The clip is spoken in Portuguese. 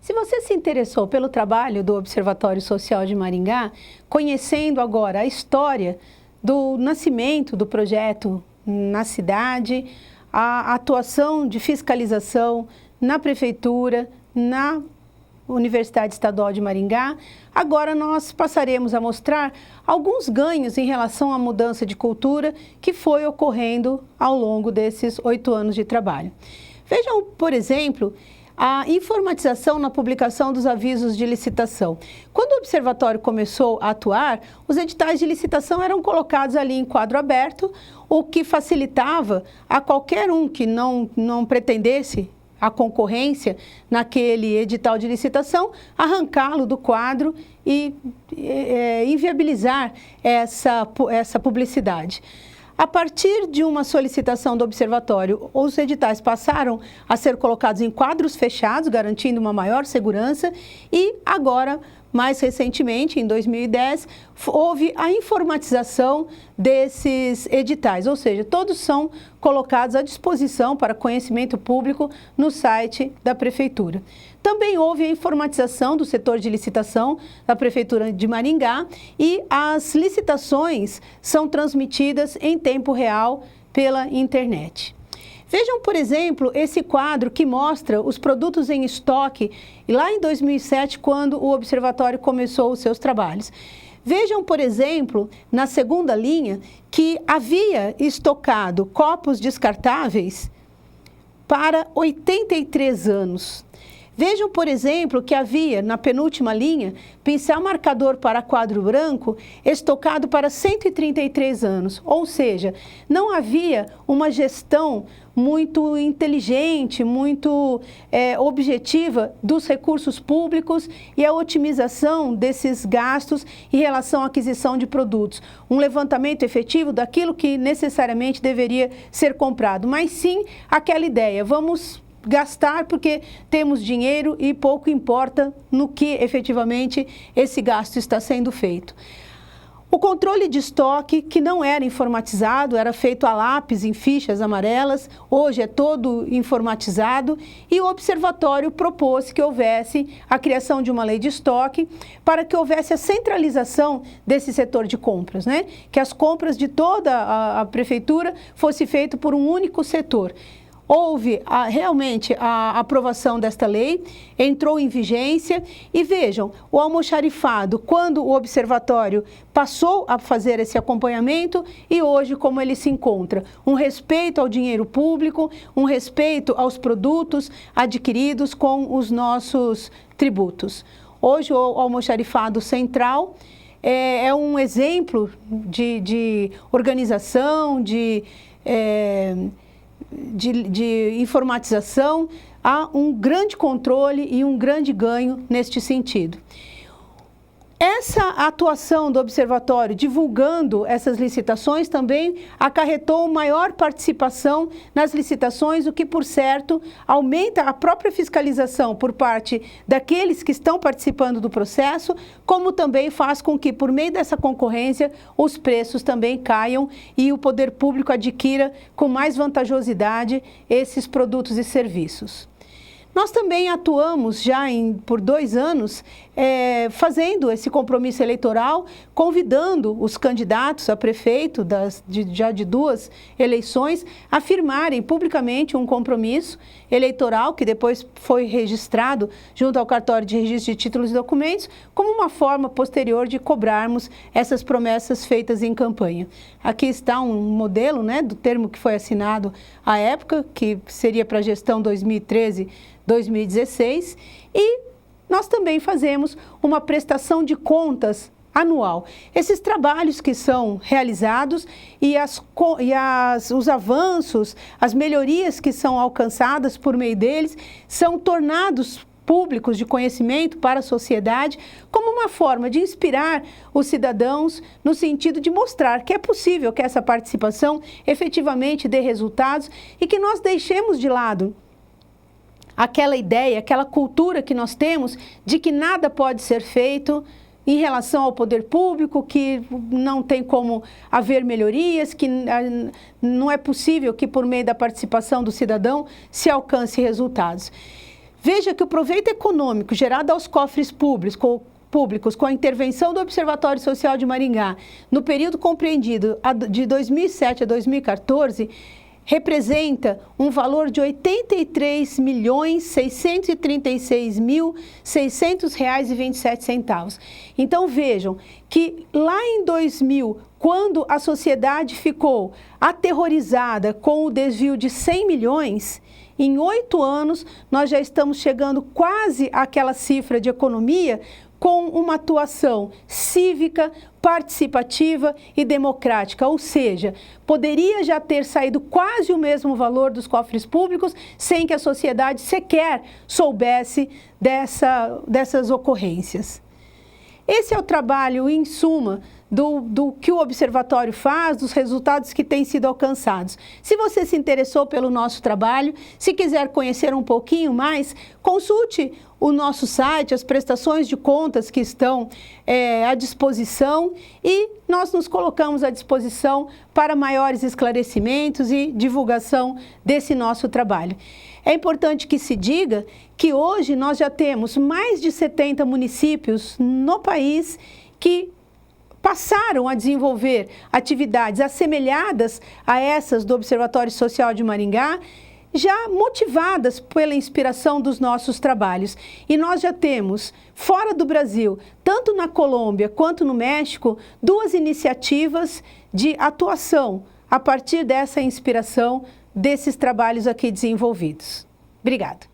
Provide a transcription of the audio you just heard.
Se você se interessou pelo trabalho do Observatório Social de Maringá, conhecendo agora a história do nascimento do projeto na cidade, a atuação de fiscalização na Prefeitura, na Universidade Estadual de Maringá, agora nós passaremos a mostrar alguns ganhos em relação à mudança de cultura que foi ocorrendo ao longo desses 8 anos de trabalho. Vejam, por exemplo, a informatização na publicação dos avisos de licitação. Quando o Observatório começou a atuar, os editais de licitação eram colocados ali em quadro aberto, o que facilitava a qualquer um que não pretendesse a concorrência naquele edital de licitação, arrancá-lo do quadro e inviabilizar essa publicidade. A partir de uma solicitação do Observatório, os editais passaram a ser colocados em quadros fechados, garantindo uma maior segurança, e agora, mais recentemente, em 2010, houve a informatização desses editais, ou seja, todos são colocados à disposição para conhecimento público no site da Prefeitura. Também houve a informatização do setor de licitação da Prefeitura de Maringá e as licitações são transmitidas em tempo real pela internet. Vejam, por exemplo, esse quadro que mostra os produtos em estoque lá em 2007, quando o Observatório começou os seus trabalhos. Vejam, por exemplo, na segunda linha, que havia estocado copos descartáveis para 83 anos. Vejam, por exemplo, que havia, na penúltima linha, pincel marcador para quadro branco estocado para 133 anos. Ou seja, não havia uma gestão muito inteligente, muito objetiva dos recursos públicos e a otimização desses gastos em relação à aquisição de produtos. Um levantamento efetivo daquilo que necessariamente deveria ser comprado, mas sim aquela ideia, vamos gastar porque temos dinheiro e pouco importa no que efetivamente esse gasto está sendo feito. O controle de estoque, que não era informatizado, era feito a lápis em fichas amarelas, hoje é todo informatizado, e o Observatório propôs que houvesse a criação de uma lei de estoque para que houvesse a centralização desse setor de compras, né? Que as compras de toda a Prefeitura fosse feito por um único setor. Houve realmente a aprovação desta lei, entrou em vigência e vejam, o almoxarifado, quando o Observatório passou a fazer esse acompanhamento e hoje como ele se encontra. Um respeito ao dinheiro público, um respeito aos produtos adquiridos com os nossos tributos. Hoje o almoxarifado central é um exemplo de organização, de informatização, há um grande controle e um grande ganho neste sentido. Essa atuação do Observatório divulgando essas licitações também acarretou maior participação nas licitações, o que, por certo, aumenta a própria fiscalização por parte daqueles que estão participando do processo, como também faz com que, por meio dessa concorrência, os preços também caiam e o poder público adquira com mais vantajosidade esses produtos e serviços. Nós também atuamos já por 2 anos fazendo esse compromisso eleitoral, convidando os candidatos a prefeito já de 2 eleições a firmarem publicamente um compromisso eleitoral que depois foi registrado junto ao cartório de registro de títulos e documentos como uma forma posterior de cobrarmos essas promessas feitas em campanha. Aqui está um modelo, né, do termo que foi assinado à época, que seria para a gestão 2013-2016, e nós também fazemos uma prestação de contas anual. Esses trabalhos que são realizados e os avanços, as melhorias que são alcançadas por meio deles, são tornados públicos de conhecimento para a sociedade como uma forma de inspirar os cidadãos no sentido de mostrar que é possível que essa participação efetivamente dê resultados e que nós deixemos de lado aquela ideia, aquela cultura que nós temos de que nada pode ser feito em relação ao poder público, que não tem como haver melhorias, que não é possível que por meio da participação do cidadão se alcance resultados. veja que o proveito econômico gerado aos cofres públicos com a intervenção do Observatório Social de Maringá, no período compreendido de 2007 a 2014, representa um valor de R$ 83.636.600,27. Então, vejam que lá em 2000, quando a sociedade ficou aterrorizada com o desvio de 100 milhões, em 8 anos nós já estamos chegando quase àquela cifra de economia com uma atuação cívica, participativa e democrática, ou seja, poderia já ter saído quase o mesmo valor dos cofres públicos sem que a sociedade sequer soubesse dessas ocorrências. Esse é o trabalho, em suma, do que o Observatório faz, dos resultados que têm sido alcançados. Se você se interessou pelo nosso trabalho, se quiser conhecer um pouquinho mais, consulte o nosso site, as prestações de contas que estão à disposição, e nós nos colocamos à disposição para maiores esclarecimentos e divulgação desse nosso trabalho. É importante que se diga que hoje nós já temos mais de 70 municípios no país que passaram a desenvolver atividades assemelhadas a essas do Observatório Social de Maringá, já motivadas pela inspiração dos nossos trabalhos. E nós já temos, fora do Brasil, tanto na Colômbia quanto no México, 2 iniciativas de atuação a partir dessa inspiração desses trabalhos aqui desenvolvidos. Obrigada.